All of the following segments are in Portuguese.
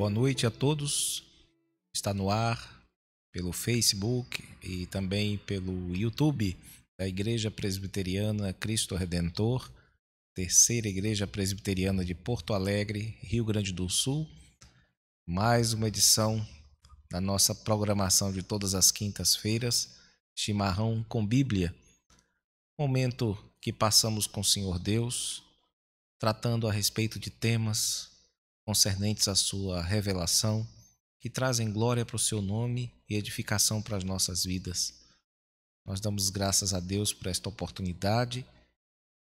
Boa noite a todos. Está no ar pelo Facebook e também pelo YouTube da Igreja Presbiteriana Cristo Redentor, Terceira Igreja Presbiteriana de Porto Alegre, Rio Grande do Sul. Mais uma edição da nossa programação de todas as quintas-feiras, Chimarrão com Bíblia. Momento que passamos com o Senhor Deus, tratando a respeito de temas concernentes à sua revelação, que trazem glória para o seu nome e edificação para as nossas vidas. Nós damos graças a Deus por esta oportunidade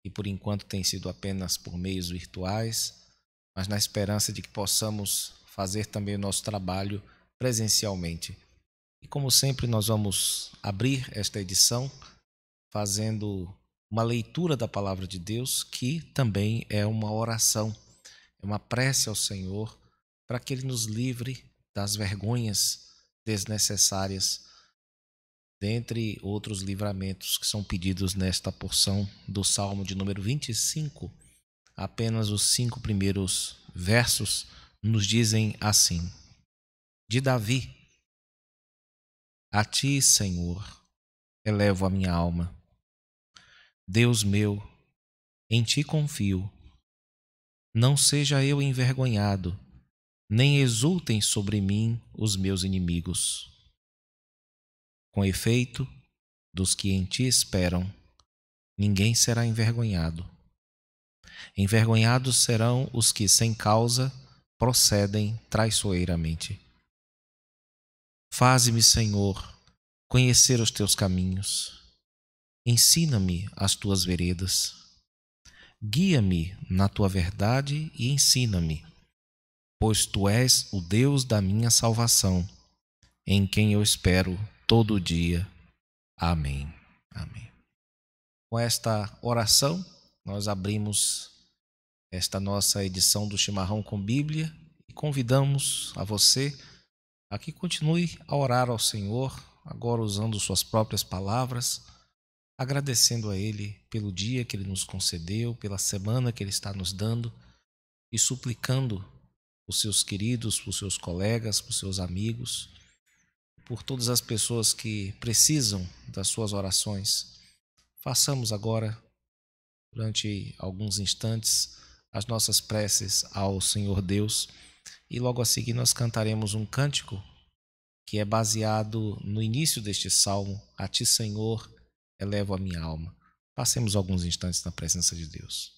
e por enquanto tem sido apenas por meios virtuais, mas na esperança de que possamos fazer também o nosso trabalho presencialmente. E como sempre nós vamos abrir esta edição fazendo uma leitura da Palavra de Deus, que também é uma oração, é uma prece ao Senhor para que Ele nos livre das vergonhas desnecessárias, dentre outros livramentos que são pedidos nesta porção do Salmo de número 25. Apenas os 5 primeiros versos nos dizem assim: de Davi: a ti, Senhor, elevo a minha alma. Deus meu, em ti confio. Não seja eu envergonhado, nem exultem sobre mim os meus inimigos. Com efeito, dos que em ti esperam, ninguém será envergonhado. Envergonhados serão os que sem causa procedem traiçoeiramente. Faze-me, Senhor, conhecer os teus caminhos. Ensina-me as tuas veredas. Guia-me na tua verdade e ensina-me, pois tu és o Deus da minha salvação, em quem eu espero todo o dia. Amém. Amém. Com esta oração, nós abrimos esta nossa edição do Chimarrão com Bíblia e convidamos a você a que continue a orar ao Senhor, agora usando suas próprias palavras, agradecendo a Ele pelo dia que Ele nos concedeu, pela semana que Ele está nos dando e suplicando os seus queridos, por seus colegas, por seus amigos, por todas as pessoas que precisam das suas orações. Façamos agora, durante alguns instantes, as nossas preces ao Senhor Deus e logo a seguir nós cantaremos um cântico que é baseado no início deste salmo: a ti, Senhor, elevo a minha alma. Passemos alguns instantes na presença de Deus.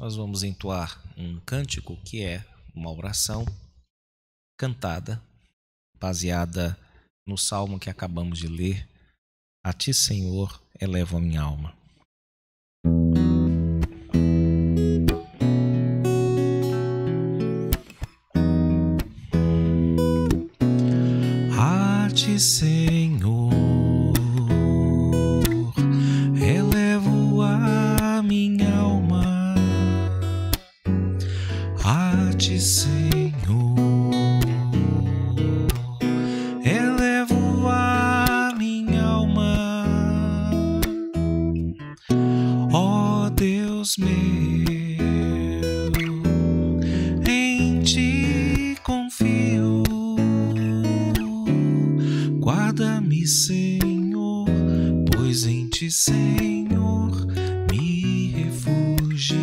Nós vamos entoar um cântico que é uma oração cantada, baseada no salmo que acabamos de ler: a ti, Senhor, elevo a minha alma. A ti, Senhor, elevo a minha alma. A ti, Senhor, elevo a minha alma. Ó Deus meu, confio. Guarda-me, Senhor, pois em ti, Senhor, me refugio.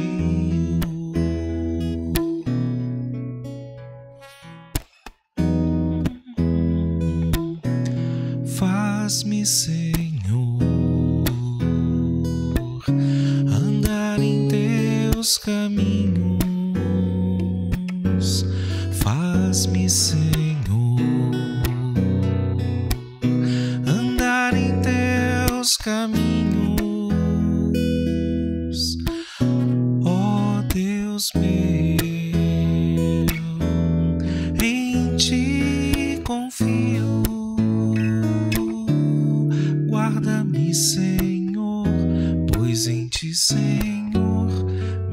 Faz-me, Senhor, andar em teus caminhos. Faz-me, Senhor, andar em teus caminhos. Ó Deus meu, em ti confio. Guarda-me, Senhor, pois em ti, Senhor,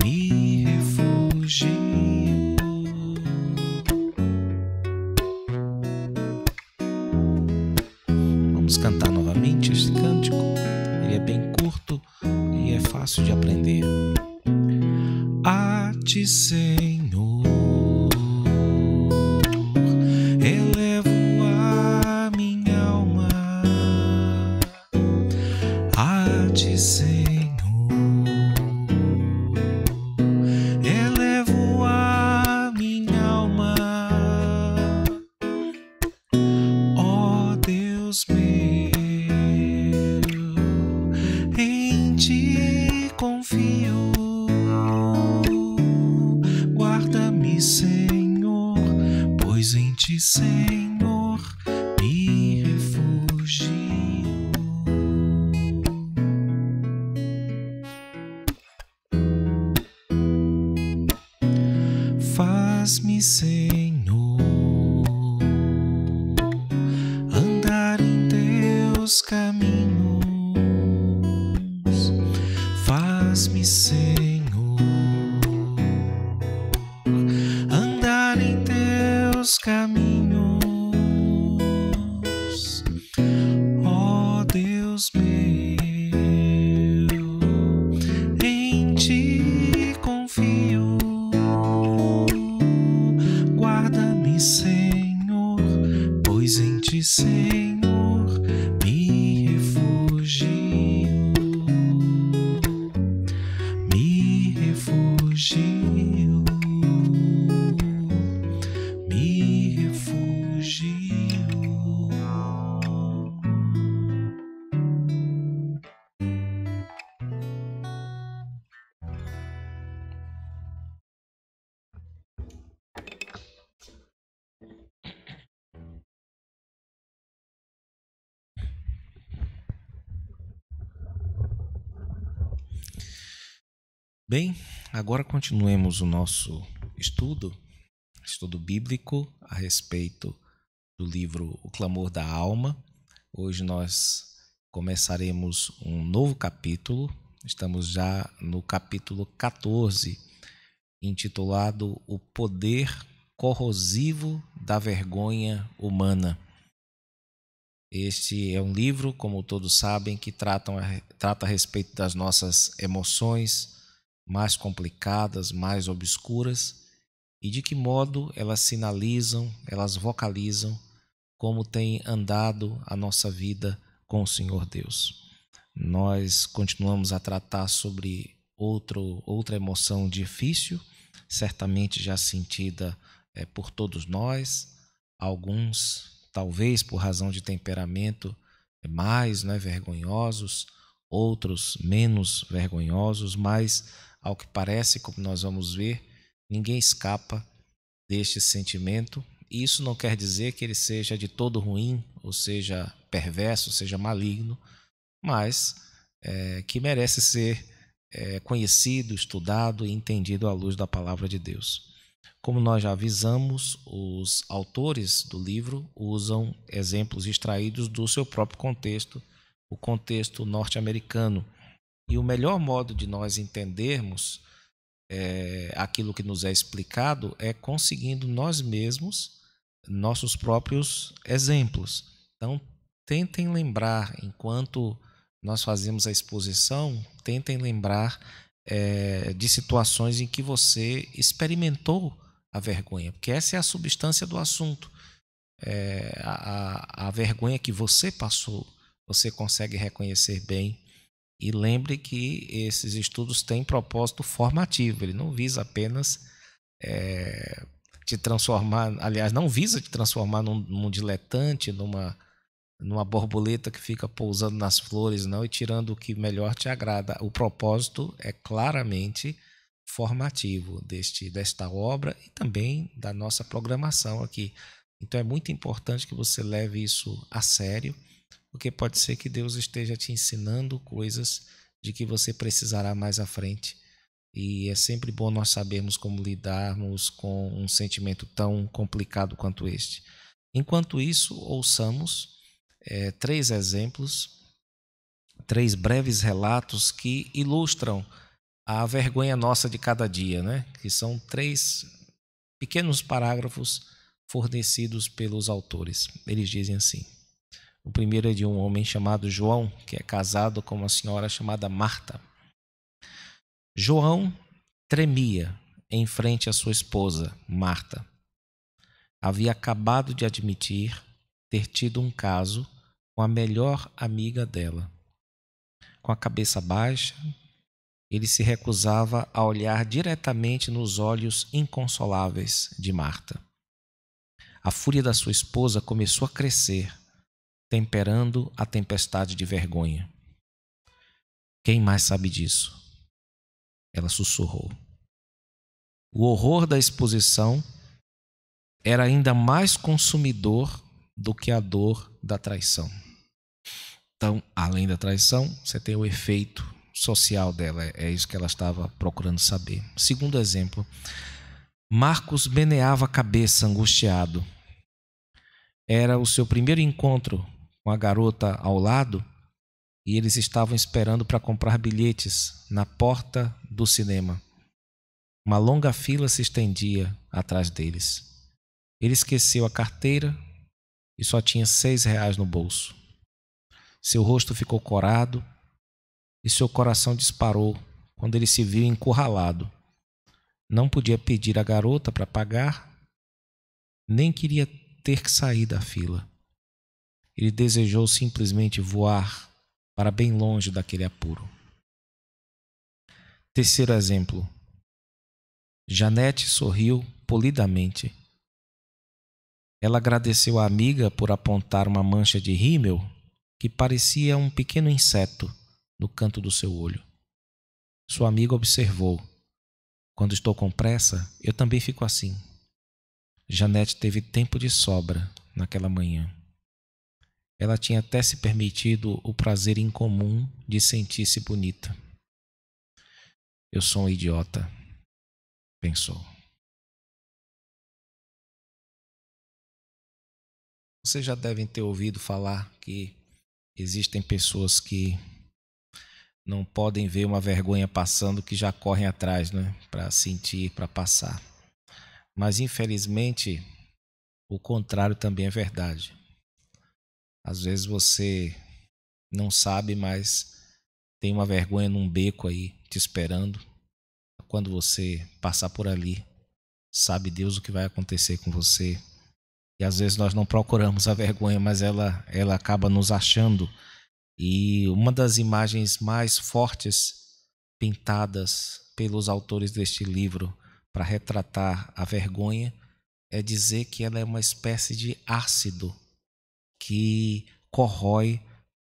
me refugio. Vamos cantar novamente este cântico. Ele é bem curto e é fácil de aprender. A ti, Senhor, elevo a minha alma. A ti, Senhor, elevo a minha alma. Ó Deus meu, em ti confio. Guarda-me, Senhor, pois em ti, Senhor, me refugio. Faz-me, Senhor, andar em teus caminhos. Faz-me, Senhor, andar em teus caminhos. Ó Deus meu, em ti confio. Guarda-me, Senhor, pois em ti, Senhor, me refugio. Me refugio. Me refugio. Bem, agora continuemos o nosso estudo bíblico a respeito do livro O Clamor da Alma. Hoje nós começaremos um novo capítulo. Estamos já no capítulo 14, intitulado O Poder Corrosivo da Vergonha Humana. Este é um livro, como todos sabem, que trata a respeito das nossas emoções mais complicadas, mais obscuras, e de que modo elas sinalizam, elas vocalizam como tem andado a nossa vida com o Senhor Deus. Nós continuamos a tratar sobre outra emoção difícil, certamente já sentida por todos nós, alguns talvez por razão de temperamento mais vergonhosos, outros menos vergonhosos, mas ao que parece, como nós vamos ver, ninguém escapa deste sentimento. E isso não quer dizer que ele seja de todo ruim, ou seja perverso, seja maligno, mas que merece ser conhecido, estudado e entendido à luz da palavra de Deus. Como nós já avisamos, os autores do livro usam exemplos extraídos do seu próprio contexto, o contexto norte-americano. E o melhor modo de nós entendermos aquilo que nos é explicado é conseguindo nós mesmos nossos próprios exemplos. Então, tentem lembrar, enquanto nós fazemos a exposição, tentem lembrar de situações em que você experimentou a vergonha, porque essa é a substância do assunto. A vergonha que você passou, você consegue reconhecer bem. E lembre que esses estudos têm propósito formativo, ele não visa apenas te transformar, aliás, não visa te transformar num diletante, numa borboleta que fica pousando nas flores, não, e tirando o que melhor te agrada. O propósito é claramente formativo desta obra e também da nossa programação aqui. Então é muito importante que você leve isso a sério, porque pode ser que Deus esteja te ensinando coisas de que você precisará mais à frente. E é sempre bom nós sabermos como lidarmos com um sentimento tão complicado quanto este. Enquanto isso, ouçamos 3 exemplos, 3 breves relatos que ilustram a vergonha nossa de cada dia, né? Que são 3 pequenos parágrafos fornecidos pelos autores. Eles dizem assim: o primeiro é de um homem chamado João, que é casado com uma senhora chamada Marta. João tremia em frente à sua esposa, Marta. Havia acabado de admitir ter tido um caso com a melhor amiga dela. Com a cabeça baixa, ele se recusava a olhar diretamente nos olhos inconsoláveis de Marta. A fúria da sua esposa começou a crescer, temperando a tempestade de vergonha. Quem mais sabe disso? Ela sussurrou. O horror da exposição era ainda mais consumidor do que a dor da traição. Então, além da traição, você tem o efeito social dela. É isso que ela estava procurando saber. Segundo exemplo, Marcos meneava a cabeça angustiado. Era o seu primeiro encontro com a garota ao lado e eles estavam esperando para comprar bilhetes na porta do cinema. Uma longa fila se estendia atrás deles. Ele esqueceu a carteira e só tinha R$6 no bolso. Seu rosto ficou corado e seu coração disparou quando ele se viu encurralado. Não podia pedir à garota para pagar, nem queria ter que sair da fila. Ele desejou simplesmente voar para bem longe daquele apuro. Terceiro exemplo. Janete sorriu polidamente. Ela agradeceu à amiga por apontar uma mancha de rímel que parecia um pequeno inseto no canto do seu olho. Sua amiga observou. Quando estou com pressa, eu também fico assim. Janete teve tempo de sobra naquela manhã. Ela tinha até se permitido o prazer incomum de sentir-se bonita. Eu sou um idiota, pensou. Vocês já devem ter ouvido falar que existem pessoas que não podem ver uma vergonha passando que já correm atrás, né, para sentir, para passar. Mas infelizmente o contrário também é verdade. Às vezes você não sabe, mas tem uma vergonha num beco aí te esperando. Quando você passar por ali, sabe Deus o que vai acontecer com você. E às vezes nós não procuramos a vergonha, mas ela acaba nos achando. E uma das imagens mais fortes pintadas pelos autores deste livro para retratar a vergonha é dizer que ela é uma espécie de ácido que corrói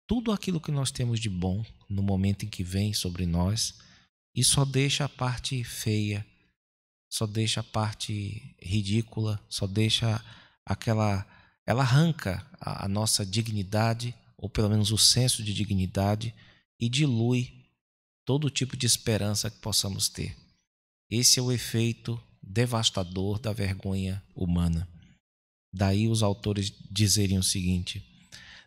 tudo aquilo que nós temos de bom no momento em que vem sobre nós e só deixa a parte feia, só deixa a parte ridícula, só deixa ela arranca a nossa dignidade, ou pelo menos o senso de dignidade, e dilui todo tipo de esperança que possamos ter. Esse é o efeito devastador da vergonha humana. Daí os autores dizerem o seguinte: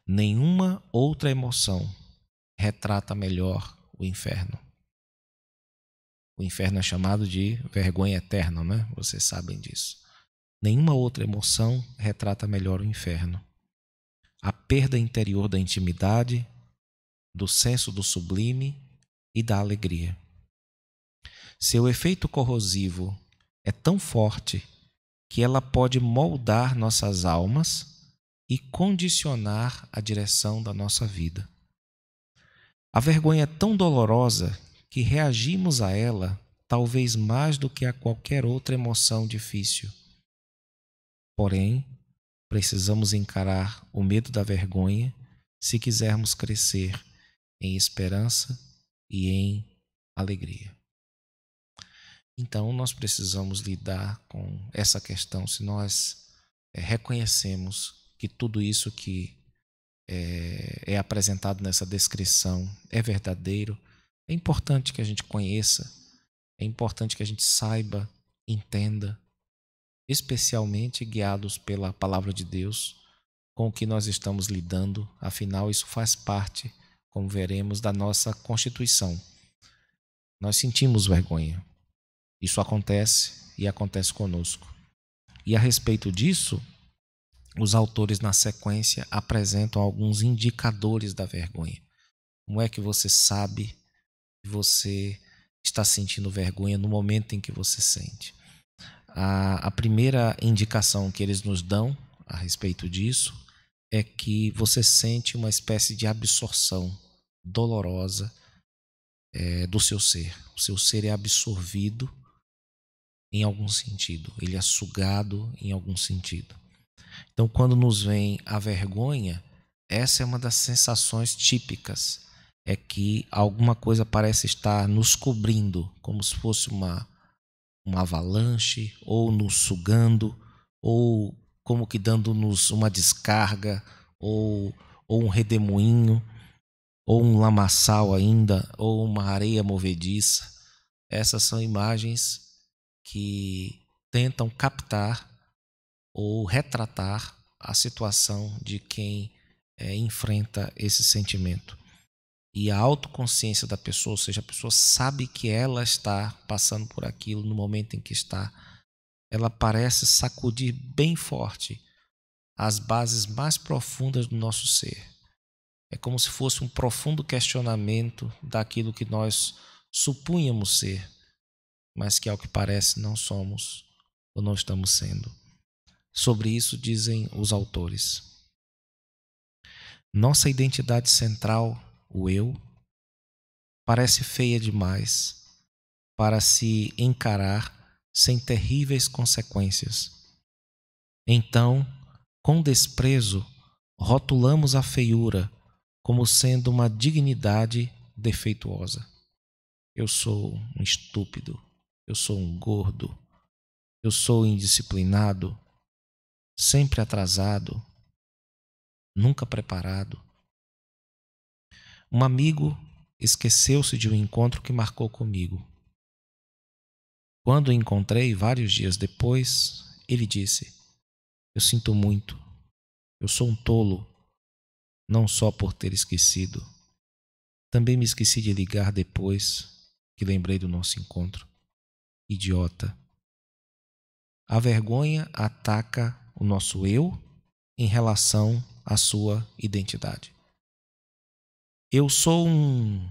nenhuma outra emoção retrata melhor o inferno. O inferno é chamado de vergonha eterna, né? Vocês sabem disso. Nenhuma outra emoção retrata melhor o inferno. A perda interior da intimidade, do senso do sublime e da alegria. Seu efeito corrosivo é tão forte que ela pode moldar nossas almas e condicionar a direção da nossa vida. A vergonha é tão dolorosa que reagimos a ela talvez mais do que a qualquer outra emoção difícil. Porém, precisamos encarar o medo da vergonha se quisermos crescer em esperança e em alegria. Então, nós precisamos lidar com essa questão. Se nós reconhecemos que tudo isso que é apresentado nessa descrição é verdadeiro, é importante que a gente conheça, é importante que a gente saiba, entenda, especialmente guiados pela palavra de Deus, com o que nós estamos lidando. Afinal, isso faz parte, como veremos, da nossa constituição. Nós sentimos vergonha. Isso acontece e acontece conosco. E a respeito disso, os autores na sequência apresentam alguns indicadores da vergonha. Como é que você sabe que você está sentindo vergonha no momento em que você sente? A primeira indicação que eles nos dão a respeito disso é que você sente uma espécie de absorção dolorosa do seu ser. O seu ser é absorvido em algum sentido, ele é sugado em algum sentido. Então, quando nos vem a vergonha, essa é uma das sensações típicas, é que alguma coisa parece estar nos cobrindo, como se fosse uma avalanche, ou nos sugando, ou como que dando-nos uma descarga, ou um redemoinho, ou um lamaçal ainda, ou uma areia movediça. Essas são imagens que tentam captar ou retratar a situação de quem enfrenta esse sentimento. E a autoconsciência da pessoa, ou seja, a pessoa sabe que ela está passando por aquilo no momento em que está, ela parece sacudir bem forte as bases mais profundas do nosso ser. É como se fosse um profundo questionamento daquilo que nós supunhamos ser, mas que ao que parece não somos ou não estamos sendo. Sobre isso dizem os autores: nossa identidade central, o eu, parece feia demais para se encarar sem terríveis consequências. Então, com desprezo, rotulamos a feiura como sendo uma dignidade defeituosa. Eu sou um estúpido, eu sou um gordo, eu sou indisciplinado, sempre atrasado, nunca preparado. Um amigo esqueceu-se de um encontro que marcou comigo. Quando o encontrei vários dias depois, ele disse: eu sinto muito, eu sou um tolo, não só por ter esquecido. Também me esqueci de ligar depois que lembrei do nosso encontro. Idiota. A vergonha ataca o nosso eu em relação à sua identidade. Eu sou um...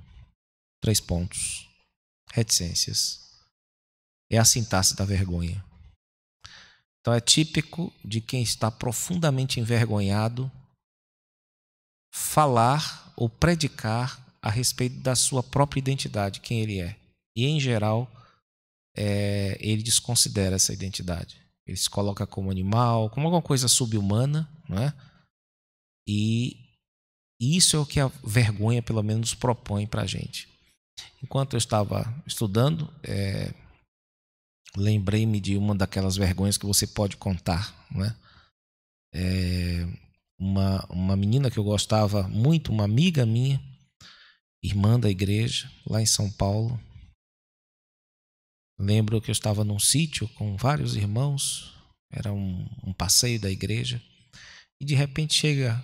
reticências. É a sintaxe da vergonha. Então é típico de quem está profundamente envergonhado falar ou predicar a respeito da sua própria identidade, quem ele é. E em geral, ele desconsidera essa identidade. Ele se coloca como animal, como alguma coisa subhumana, não é? E isso é o que a vergonha, pelo menos, propõe para a gente. Enquanto eu estava estudando, lembrei-me de uma daquelas vergonhas que você pode contar, né? Uma menina que eu gostava muito, uma amiga minha, irmã da igreja, lá em São Paulo. Lembro que eu estava num sítio com vários irmãos, era um passeio da igreja, e de repente chega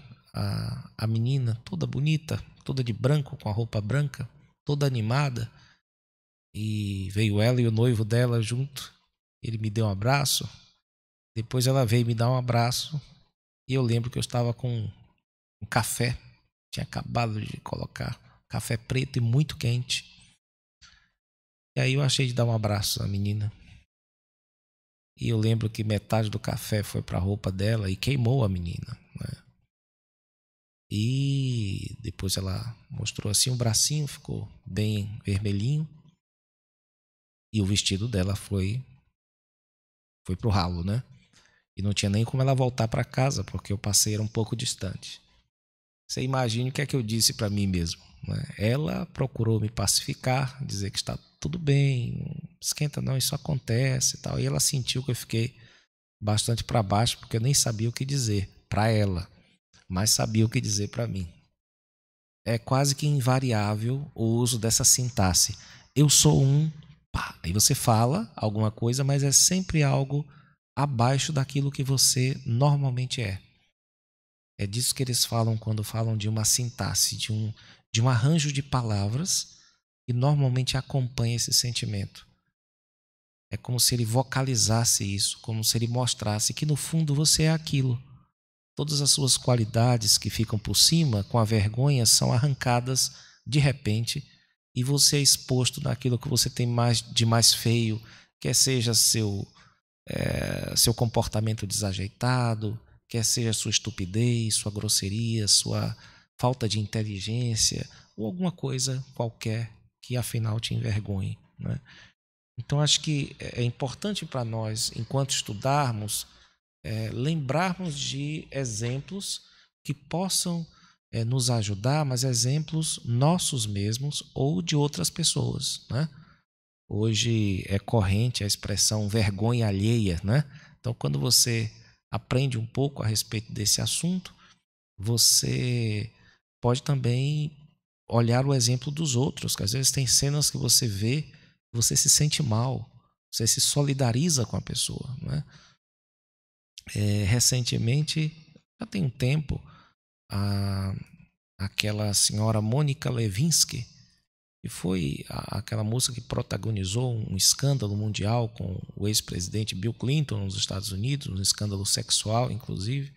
a menina toda bonita, toda de branco, com a roupa branca, toda animada, e veio ela e o noivo dela junto. Ele me deu um abraço, depois ela veio me dar um abraço, e eu lembro que eu estava com um café, tinha acabado de colocar café preto e muito quente. E aí eu achei de dar um abraço à menina. E eu lembro que metade do café foi para a roupa dela e queimou a menina, né? E depois ela mostrou assim, o bracinho ficou bem vermelhinho e o vestido dela foi pro ralo, né? E não tinha nem como ela voltar para casa, porque o passeio era um pouco distante. Você imagine o que é que eu disse para mim mesmo, né? Ela procurou me pacificar, dizer que está tudo bem, não esquenta não, isso acontece e tal. E ela sentiu que eu fiquei bastante para baixo, porque eu nem sabia o que dizer para ela, mas sabia o que dizer para mim. É quase que invariável o uso dessa sintaxe. Eu sou um, pá. Aí você fala alguma coisa, mas é sempre algo abaixo daquilo que você normalmente é. É disso que eles falam quando falam de uma sintaxe, de um arranjo de palavras que normalmente acompanha esse sentimento. É como se ele vocalizasse isso, como se ele mostrasse que no fundo você é aquilo. Todas as suas qualidades que ficam por cima, com a vergonha, são arrancadas de repente e você é exposto naquilo que você tem de mais feio, quer seja seu comportamento desajeitado, quer seja sua estupidez, sua grosseria, sua falta de inteligência ou alguma coisa qualquer que afinal te envergonhe, né? Então acho que é importante para nós, enquanto estudarmos, lembrarmos de exemplos que possam nos ajudar, mas exemplos nossos mesmos ou de outras pessoas, né? Hoje é corrente a expressão vergonha alheia, né? Então, quando você aprende um pouco a respeito desse assunto, você pode também olhar o exemplo dos outros, que às vezes tem cenas que você vê, você se sente mal, você se solidariza com a pessoa, né? Recentemente, já tem um tempo, aquela senhora Mônica Lewinsky, que foi aquela moça que protagonizou um escândalo mundial com o ex-presidente Bill Clinton nos Estados Unidos, um escândalo sexual, inclusive.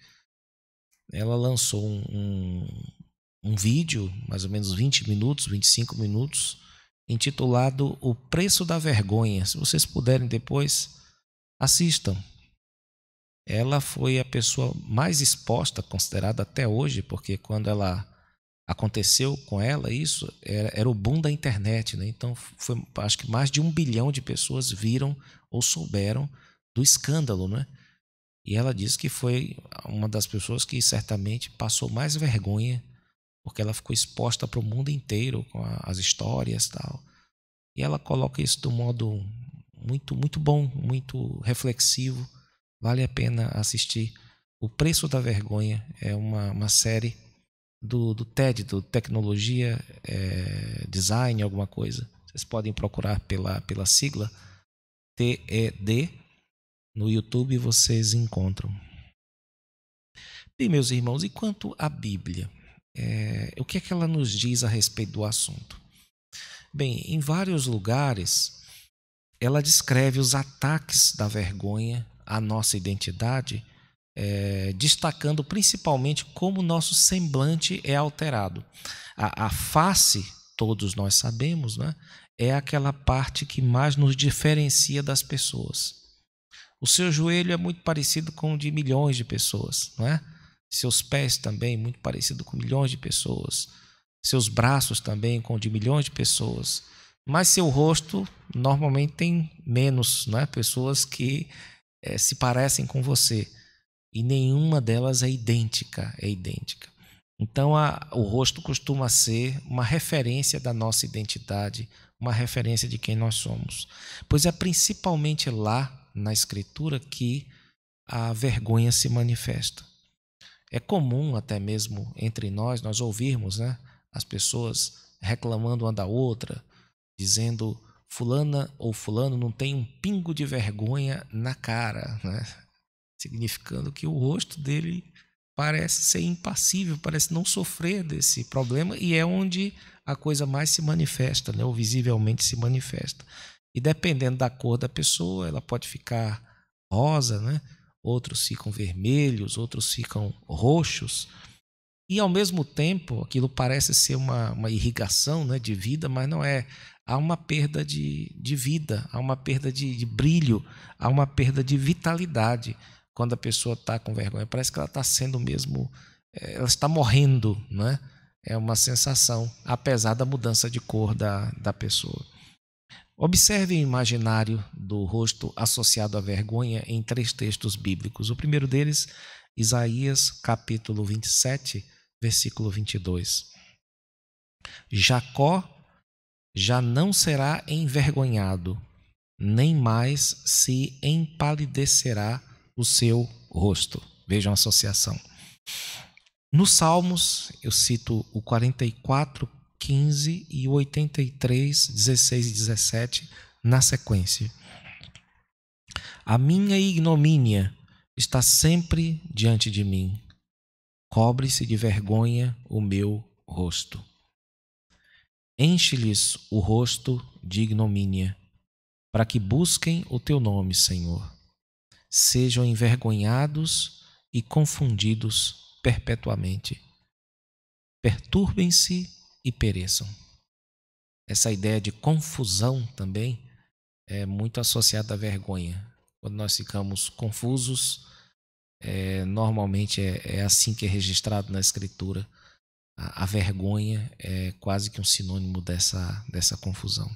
Ela lançou um vídeo, mais ou menos 20 minutos, 25 minutos, intitulado O Preço da Vergonha. Se vocês puderem depois, assistam. Ela foi a pessoa mais exposta, considerada até hoje, porque quando ela aconteceu com ela isso, era o boom da internet, né? Então foi, acho que mais de 1 bilhão de pessoas viram ou souberam do escândalo, né? E ela disse que foi uma das pessoas que certamente passou mais vergonha, porque ela ficou exposta para o mundo inteiro com as histórias e tal. E ela coloca isso de um modo muito, muito bom, muito reflexivo. Vale a pena assistir. O Preço da Vergonha é uma série do TED, do Tecnologia, Design, alguma coisa. Vocês podem procurar pela sigla TED no YouTube e vocês encontram. Bem, meus irmãos, e quanto à Bíblia? O que é que ela nos diz a respeito do assunto? Bem, em vários lugares, ela descreve os ataques da vergonha à nossa identidade, destacando principalmente como o nosso semblante é alterado. A face, todos nós sabemos, né, é aquela parte que mais nos diferencia das pessoas. O seu joelho é muito parecido com o de milhões de pessoas, não é? Seus pés também, muito parecido com milhões de pessoas. Seus braços também, com o de milhões de pessoas. Mas seu rosto normalmente tem menos, não é? Pessoas que se parecem com você. E nenhuma delas é idêntica. Então, o rosto costuma ser uma referência da nossa identidade, uma referência de quem nós somos. Pois é principalmente lá, na Escritura, que a vergonha se manifesta. É comum, até mesmo entre nós ouvirmos, né, as pessoas reclamando uma da outra, dizendo fulana ou fulano não tem um pingo de vergonha na cara, né? Significando que o rosto dele parece ser impassível, parece não sofrer desse problema, e é onde a coisa mais se manifesta, né? Ou visivelmente se manifesta. E dependendo da cor da pessoa, ela pode ficar rosa, né? Outros ficam vermelhos, outros ficam roxos. E ao mesmo tempo, aquilo parece ser uma irrigação, né, de vida, mas não é. há uma perda de vida, há uma perda de brilho, há uma perda de vitalidade quando a pessoa está com vergonha. Parece que ela está sendo mesmo, ela está morrendo, né? É uma sensação, apesar da mudança de cor da pessoa. Observe o imaginário do rosto associado à vergonha em 3 textos bíblicos. O primeiro deles, Isaías, capítulo 27, versículo 22. Jacó já não será envergonhado, nem mais se empalidecerá o seu rosto. Vejam a associação. Nos Salmos, eu cito o 44, 15 e o 83, 16 e 17 na sequência. A minha ignomínia está sempre diante de mim. Cobre-se de vergonha o meu rosto. Enche-lhes o rosto de ignomínia, para que busquem o teu nome, Senhor. Sejam envergonhados e confundidos perpetuamente. Perturbem-se e pereçam. Essa ideia de confusão também é muito associada à vergonha. Quando nós ficamos confusos, normalmente é assim que é registrado na Escritura. A vergonha é quase que um sinônimo dessa confusão.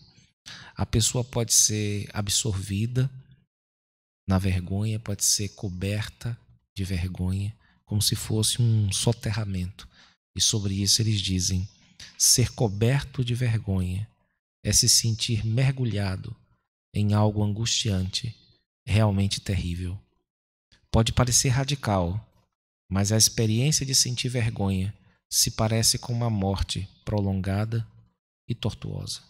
A pessoa pode ser absorvida na vergonha, pode ser coberta de vergonha, como se fosse um soterramento. E sobre isso eles dizem: ser coberto de vergonha é se sentir mergulhado em algo angustiante, realmente terrível. Pode parecer radical, mas a experiência de sentir vergonha se parece com uma morte prolongada e tortuosa.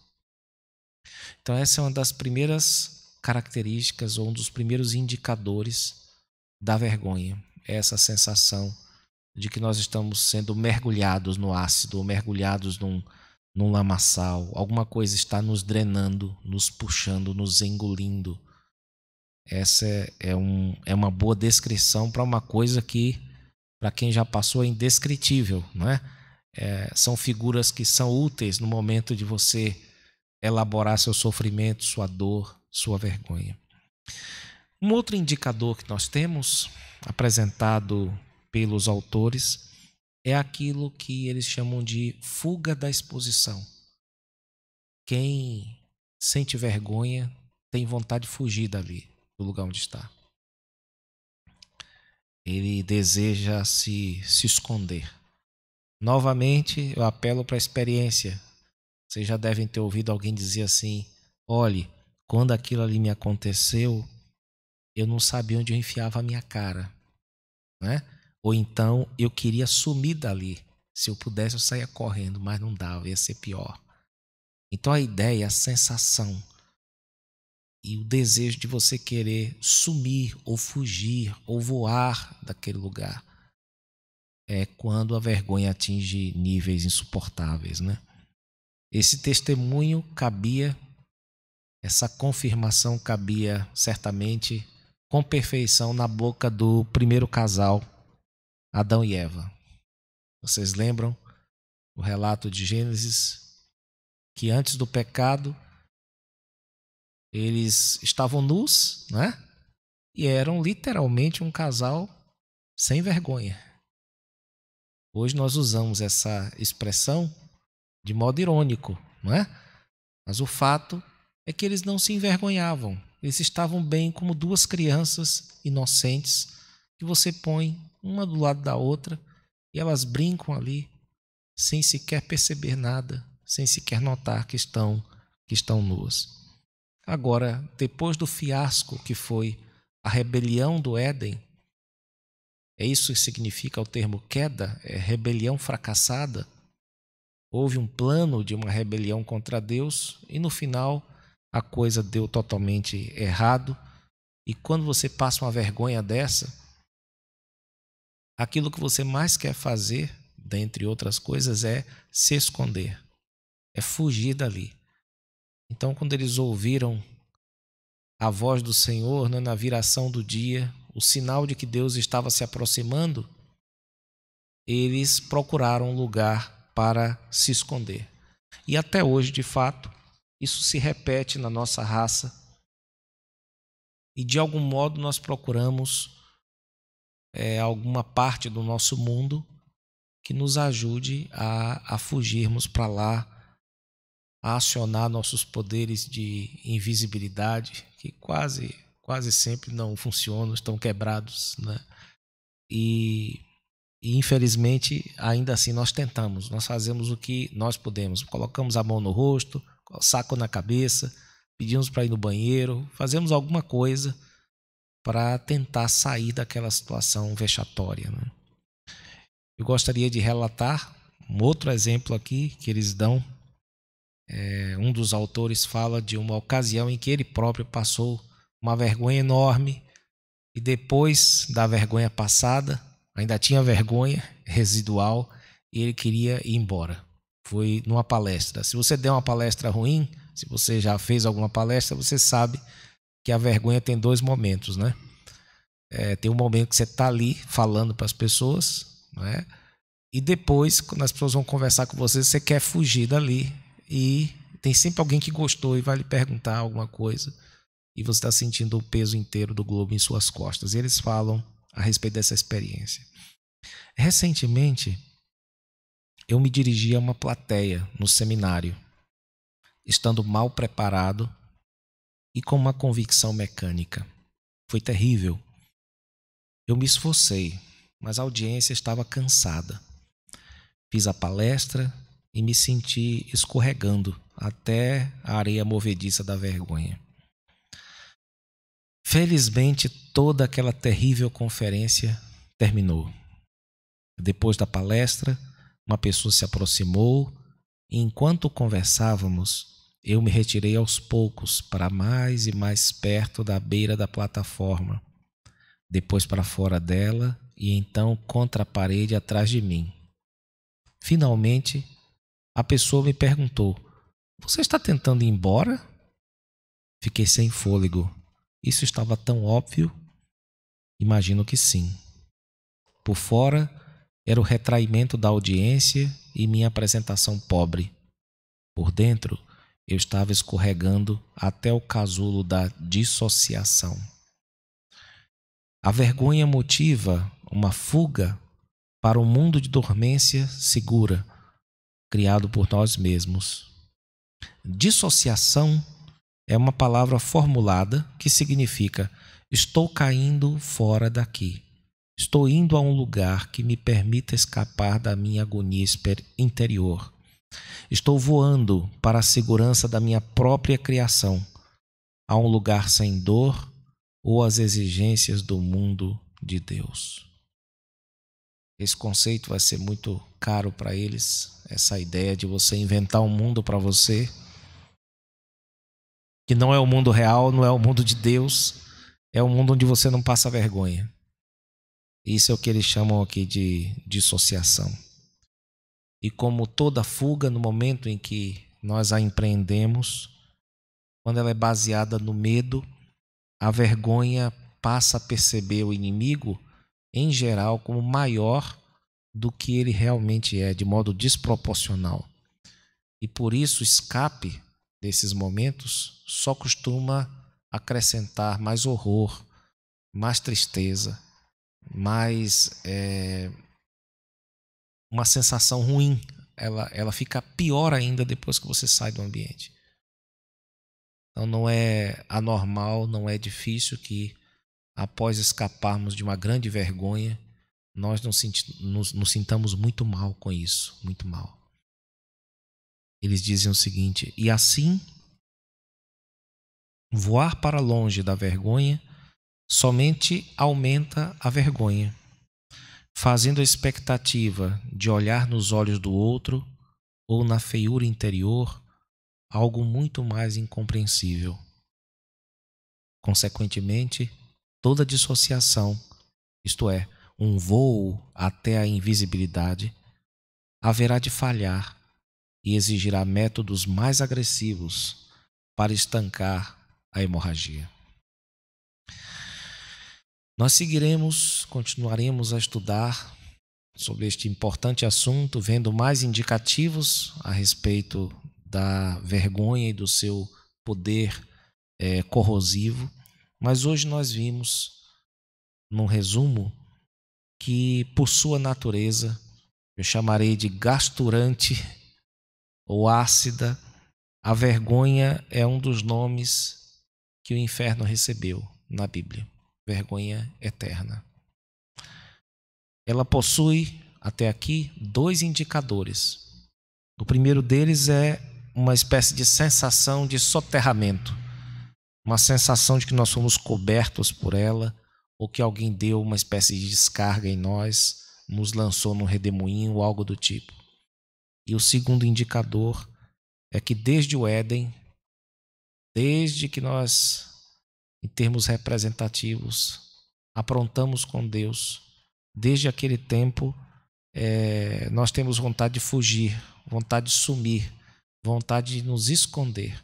Então essa é uma das primeiras características ou um dos primeiros indicadores da vergonha. É essa sensação de que nós estamos sendo mergulhados no ácido ou mergulhados num lamaçal. Alguma coisa está nos drenando, nos puxando, nos engolindo. Essa é uma boa descrição para uma coisa que, para quem já passou, é indescritível, não é? São figuras que são úteis no momento de você elaborar seu sofrimento, sua dor, sua vergonha. Um outro indicador que nós temos, apresentado pelos autores, é aquilo que eles chamam de fuga da exposição. Quem sente vergonha tem vontade de fugir dali, do lugar onde está. Ele deseja se esconder. Novamente, eu apelo para a experiência. Vocês já devem ter ouvido alguém dizer assim: olhe, quando aquilo ali me aconteceu, eu não sabia onde eu enfiava a minha cara, né? Ou então eu queria sumir dali. Se eu pudesse, eu saía correndo, mas não dava, ia ser pior. Então a ideia, a sensação e o desejo de você querer sumir ou fugir ou voar daquele lugar é quando a vergonha atinge níveis insuportáveis, né? Esse testemunho cabia, essa confirmação cabia certamente com perfeição na boca do primeiro casal, Adão e Eva. Vocês lembram o relato de Gênesis, que antes do pecado eles estavam nus, né? E eram literalmente um casal sem vergonha. Hoje nós usamos essa expressão de modo irônico, não é? Mas o fato é que eles não se envergonhavam. Eles estavam bem como 2 crianças inocentes que você põe uma do lado da outra e elas brincam ali sem sequer perceber nada, sem sequer notar que estão nuas. Agora, depois do fiasco que foi a rebelião do Éden, é isso que significa o termo queda, é rebelião fracassada. Houve um plano de uma rebelião contra Deus e no final a coisa deu totalmente errado. E quando você passa uma vergonha dessa, aquilo que você mais quer fazer, dentre outras coisas, é se esconder, é fugir dali. Então, quando eles ouviram a voz do Senhor, né, na viração do dia, o sinal de que Deus estava se aproximando, eles procuraram um lugar para se esconder. E até hoje, de fato, Isso se repete na nossa raça e de algum modo nós procuramos alguma parte do nosso mundo que nos ajude a fugirmos para lá, a acionar nossos poderes de invisibilidade, que quase sempre não funcionam, estão quebrados, né? E infelizmente, ainda assim, nós tentamos, nós fazemos o que nós podemos. Colocamos a mão no rosto, saco na cabeça, pedimos para ir no banheiro, fazemos alguma coisa para tentar sair daquela situação vexatória, né? Eu gostaria de relatar um outro exemplo aqui que eles dão. Um dos autores fala de uma ocasião em que ele próprio passou uma vergonha enorme e depois da vergonha passada, ainda tinha vergonha residual e ele queria ir embora. Foi numa palestra. Se você der uma palestra ruim, se você já fez alguma palestra, você sabe que a vergonha tem dois momentos, né? Tem um momento que você está ali falando para as pessoas, né? E depois, quando as pessoas vão conversar com você, você quer fugir dali e tem sempre alguém que gostou e vai lhe perguntar alguma coisa e você está sentindo o peso inteiro do globo em suas costas. E eles falam a respeito dessa experiência. Recentemente, eu me dirigi a uma plateia no seminário, estando mal preparado e com uma convicção mecânica. Foi terrível. Eu me esforcei, mas a audiência estava cansada. Fiz a palestra e me senti escorregando até a areia movediça da vergonha. Felizmente, toda aquela terrível conferência terminou. Depois da palestra, uma pessoa se aproximou e, enquanto conversávamos, eu me retirei aos poucos para mais e mais perto da beira da plataforma, depois para fora dela e então contra a parede atrás de mim. Finalmente, a pessoa me perguntou: "Você está tentando ir embora?" Fiquei sem fôlego. Isso estava tão óbvio? Imagino que sim. Por fora, era o retraimento da audiência e minha apresentação pobre. Por dentro, eu estava escorregando até o casulo da dissociação. A vergonha motiva uma fuga para um mundo de dormência segura, criado por nós mesmos. Dissociação é uma palavra formulada que significa: estou caindo fora daqui. Estou indo a um lugar que me permita escapar da minha agonia interior. Estou voando para a segurança da minha própria criação, a um lugar sem dor ou as exigências do mundo de Deus. Esse conceito vai ser muito caro para eles, essa ideia de você inventar um mundo para você, que não é o mundo real, não é o mundo de Deus, é um mundo onde você não passa vergonha. Isso é o que eles chamam aqui de dissociação. E como toda fuga, no momento em que nós a empreendemos, quando ela é baseada no medo, a vergonha passa a perceber o inimigo, em geral, como maior do que ele realmente é, de modo desproporcional. E por isso o escape desses momentos só costuma acrescentar mais horror, mais tristeza, mais uma sensação ruim. Ela fica pior ainda depois que você sai do ambiente. Então não é anormal, não é difícil que após escaparmos de uma grande vergonha, nós nos sintamos muito mal com isso, muito mal. Eles dizem o seguinte: e assim, voar para longe da vergonha somente aumenta a vergonha, fazendo a expectativa de olhar nos olhos do outro ou na feiura interior algo muito mais incompreensível. Consequentemente, toda dissociação, isto é, um voo até a invisibilidade, haverá de falhar e exigirá métodos mais agressivos para estancar a hemorragia. Nós continuaremos a estudar sobre este importante assunto, vendo mais indicativos a respeito da vergonha e do seu poder corrosivo. Mas hoje nós vimos, num resumo, que por sua natureza, eu chamarei de gasturante ou ácida, a vergonha é um dos nomes que o inferno recebeu na Bíblia. Vergonha eterna. Ela possui, até aqui, 2 indicadores. O primeiro deles é uma espécie de sensação de soterramento. Uma sensação de que nós fomos cobertos por ela, ou que alguém deu uma espécie de descarga em nós, nos lançou num redemoinho ou algo do tipo. E o segundo indicador é que desde o Éden, desde que nós, em termos representativos, aprontamos com Deus, desde aquele tempo, nós temos vontade de fugir, vontade de sumir, vontade de nos esconder.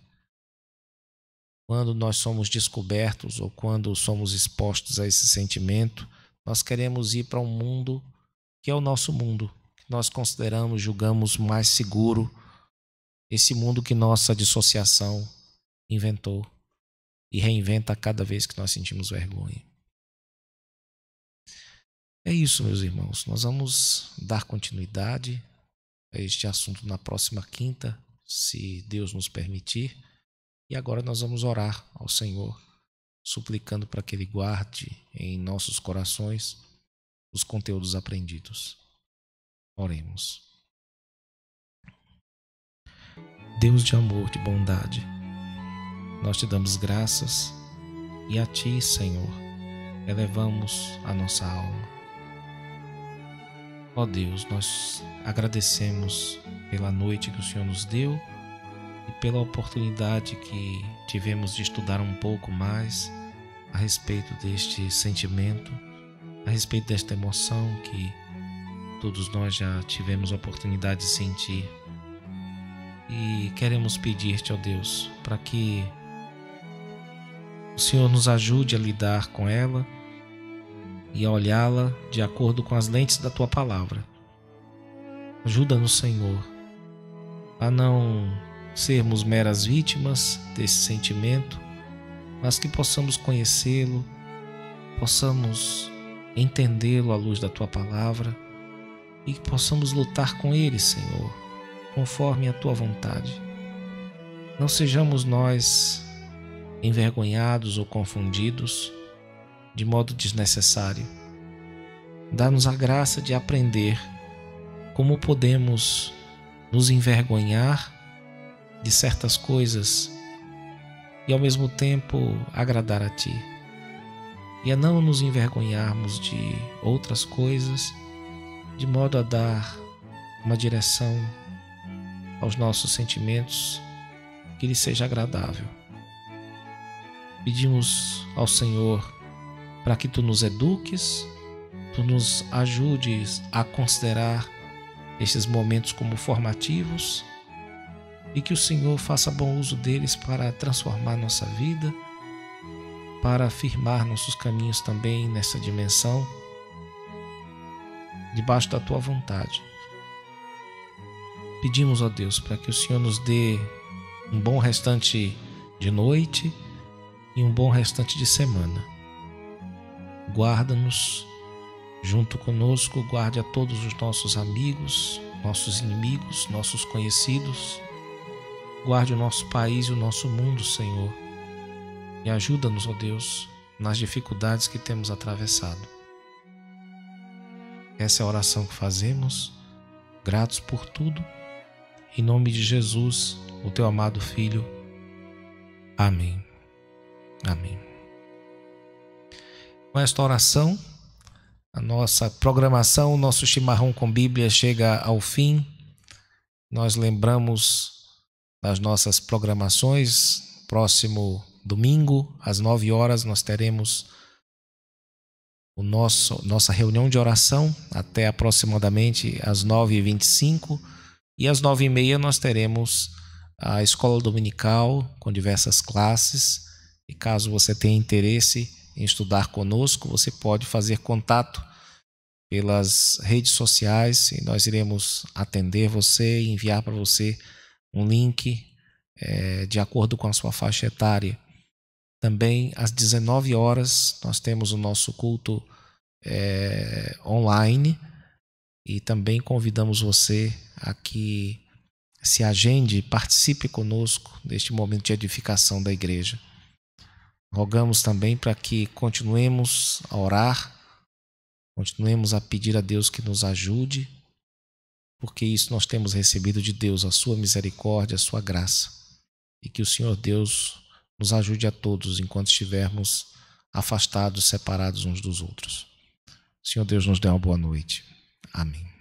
Quando nós somos descobertos ou quando somos expostos a esse sentimento, nós queremos ir para um mundo que é o nosso mundo, que nós consideramos, julgamos mais seguro, esse mundo que nossa dissociação inventou e reinventa a cada vez que nós sentimos vergonha. É isso, meus irmãos. Nós vamos dar continuidade a este assunto na próxima quinta, se Deus nos permitir. E agora nós vamos orar ao Senhor, suplicando para que Ele guarde em nossos corações os conteúdos aprendidos. Oremos. Deus de amor, de bondade, nós te damos graças e a Ti, Senhor, elevamos a nossa alma. Ó Deus, nós agradecemos pela noite que o Senhor nos deu e pela oportunidade que tivemos de estudar um pouco mais a respeito deste sentimento, a respeito desta emoção que todos nós já tivemos a oportunidade de sentir. E queremos pedir-te, ó Deus, para que o Senhor nos ajude a lidar com ela e a olhá-la de acordo com as lentes da Tua Palavra. Ajuda-nos, Senhor, a não sermos meras vítimas desse sentimento, mas que possamos conhecê-lo, possamos entendê-lo à luz da Tua Palavra e que possamos lutar com ele, Senhor, conforme a Tua vontade. Não sejamos nós envergonhados ou confundidos de modo desnecessário. Dá-nos a graça de aprender como podemos nos envergonhar de certas coisas e ao mesmo tempo agradar a Ti. E a não nos envergonharmos de outras coisas, de modo a dar uma direção aos nossos sentimentos que lhe seja agradável. Pedimos ao Senhor para que Tu nos eduques, Tu nos ajudes a considerar estes momentos como formativos e que o Senhor faça bom uso deles para transformar nossa vida, para afirmar nossos caminhos também nessa dimensão, debaixo da Tua vontade. Pedimos, ó Deus, para que o Senhor nos dê um bom restante de noite e um bom restante de semana. Guarda-nos junto conosco, guarde a todos os nossos amigos, nossos inimigos, nossos conhecidos. Guarde o nosso país e o nosso mundo, Senhor, e ajuda-nos, ó Deus, nas dificuldades que temos atravessado. Essa é a oração que fazemos, gratos por tudo, em nome de Jesus, o Teu amado Filho. Amém. Amém. Com esta oração, a nossa programação, o nosso chimarrão com Bíblia chega ao fim. Nós lembramos das nossas programações. Próximo domingo, às 9 horas, nós teremos nossa reunião de oração até aproximadamente às 9h25. E às 9h30 nós teremos a escola dominical com diversas classes. E caso você tenha interesse em estudar conosco, você pode fazer contato pelas redes sociais e nós iremos atender você e enviar para você um link de acordo com a sua faixa etária. Também às 19 horas nós temos o nosso culto online e também convidamos você a que se agende e participe conosco neste momento de edificação da igreja. Rogamos também para que continuemos a orar, continuemos a pedir a Deus que nos ajude, porque isso nós temos recebido de Deus, a sua misericórdia, a sua graça, e que o Senhor Deus nos ajude a todos enquanto estivermos afastados, separados uns dos outros. Senhor Deus nos dê uma boa noite. Amém.